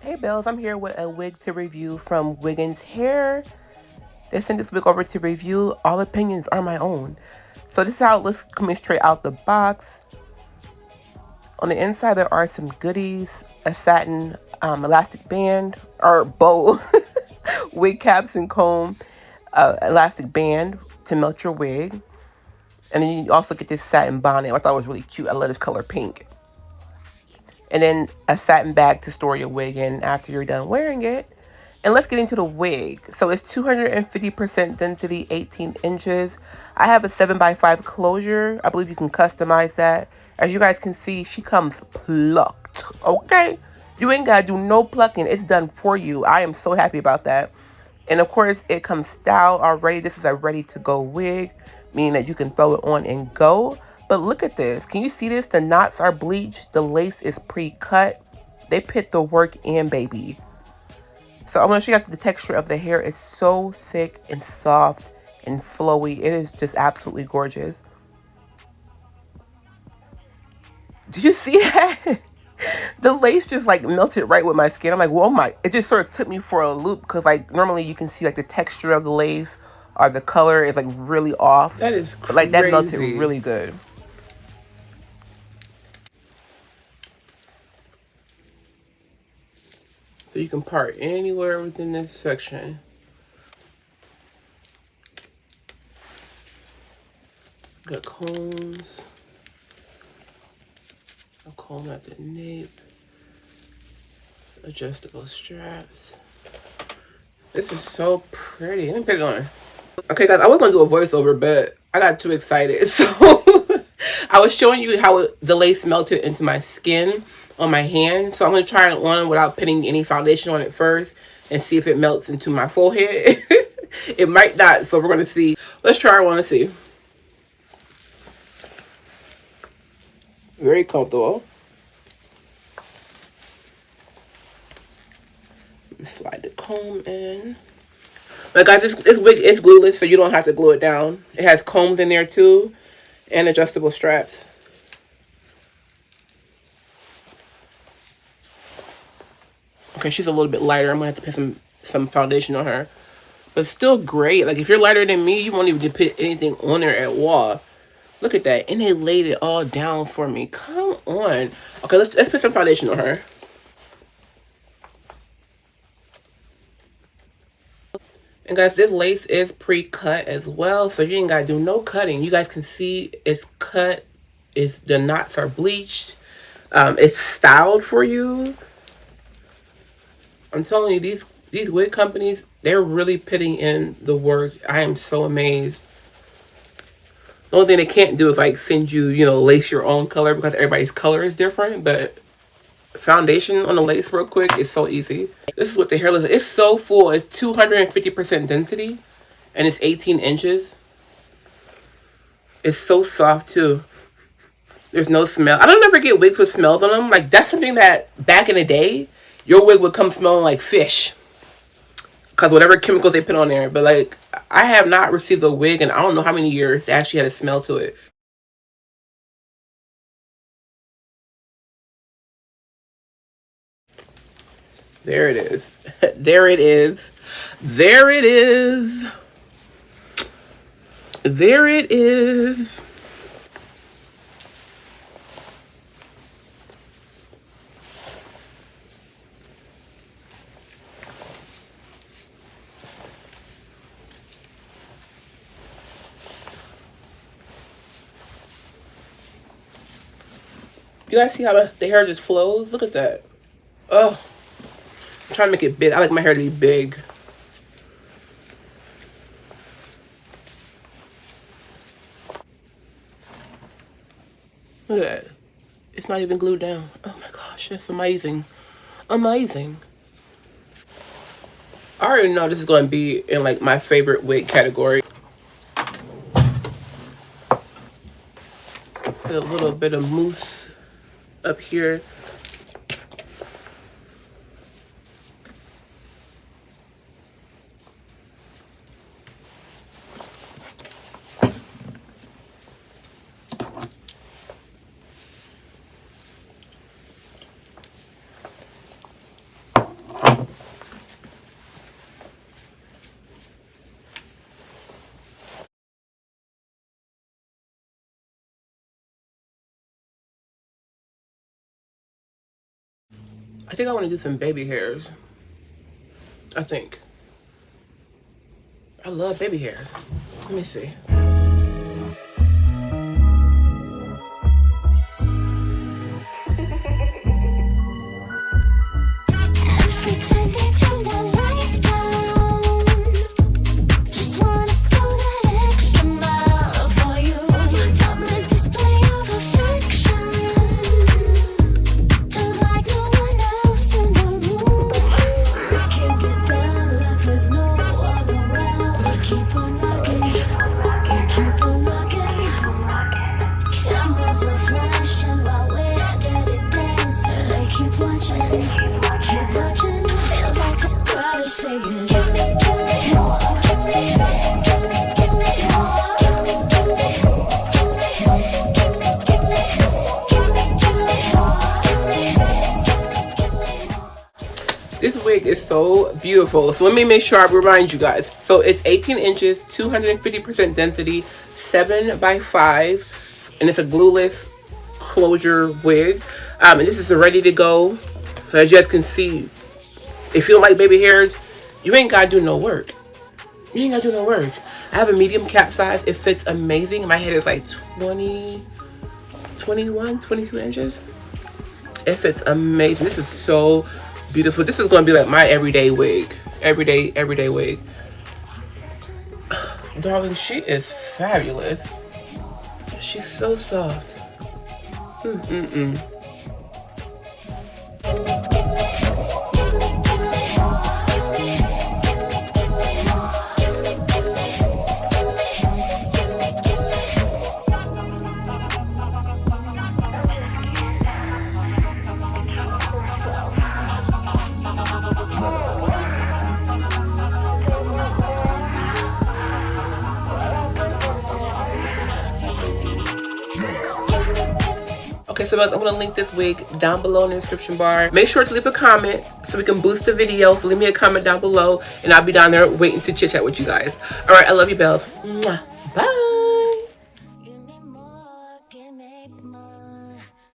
Hey Bells, I'm here with a wig to review from Wiggins Hair. They sent this wig over to review. All opinions are my own. So this is how it looks coming straight out the box. On the inside there are some goodies, a satin elastic band or bow, wig caps and comb, elastic band to melt your wig. And then you also get this satin bonnet. I thought it was really cute. I love this color pink. And then a satin bag to store your wig in after you're done wearing it. And let's get into the wig. So it's 250% density, 18 inches. I have a 7x5 closure. I believe you can customize that. As you guys can see, she comes plucked, okay? You ain't gotta do no plucking. It's done for you. I am so happy about that. And of course, it comes styled already. This is a ready-to-go wig, meaning that you can throw it on and go. But look at this. Can you see this? The knots are bleached. The lace is pre-cut. They put the work in, baby. So I want to show you guys the texture of the hair. It's so thick and soft and flowy. It is just absolutely gorgeous. Did you see that? The lace just like melted right with my skin. I'm like, whoa, it just sort of took me for a loop because like normally you can see like the texture of the lace or the color is like really off. That is crazy. But like that melted really good. So you can part anywhere within this section. Got combs. A comb at the nape. Adjustable straps. This is so pretty. Let me put it on. Okay, guys, I was going to do a voiceover, but I got too excited. So I was showing you how the lace melted into my skin on my hand. So I'm going to try it on without putting any foundation on it first and see if it melts into my forehead. It might not, so we're going to see. Let's try one and see. Very comfortable. Slide the comb in. But guys, this wig is glueless, so you don't have to glue it down. It has combs in there too and adjustable straps. Okay, she's a little bit lighter. I'm gonna have to put some foundation on her, but still great. Like if you're lighter than me, you won't even put anything on there at all. Look at that, and they laid it all down for me. Come on. Okay, let's put some foundation on her. And guys, this lace is pre-cut as well, so you ain't gotta do no cutting. You guys can see it's cut. The knots are bleached. It's styled for you. I'm telling you, these wig companies, they're really putting in the work. I am so amazed. The only thing they can't do is like send you, lace your own color because everybody's color is different. But foundation on the lace real quick is so easy. This is what the hair looks like. It's so full. It's 250% density and it's 18 inches. It's so soft too. There's no smell. I don't ever get wigs with smells on them. Like that's something that back in the day, your wig would come smelling like fish because whatever chemicals they put on there. But like I have not received a wig in I don't know how many years that actually had a smell to it. There it is. There it is. There it is. There it is. You guys see how the hair just flows? Look at that. Oh. I'm trying to make it big. I like my hair to be big. Look at that. It's not even glued down. Oh my gosh, that's amazing. Amazing. I already know this is going to be in like my favorite wig category. Put a little bit of mousse up here. I think I want to do some baby hairs. I think. I love baby hairs. Let me see. This wig is so beautiful. So let me make sure I remind you guys. So it's 18 inches, 250% density, 7x5, and it's a glueless closure wig. And this is ready to go. So as you guys can see, if you don't like baby hairs, you ain't gotta do no work. You ain't gotta do no work. I have a medium cap size. It fits amazing. My head is like 20, 21, 22 inches. It fits amazing. This is so beautiful. This is going to be like my everyday wig. Everyday wig. Darling, she is fabulous. She's so soft. Okay, so guys, I'm going to link this wig down below in the description bar. Make sure to leave a comment so we can boost the video. So leave me a comment down below and I'll be down there waiting to chit chat with you guys. All right, I love you, bells. Mwah. Bye.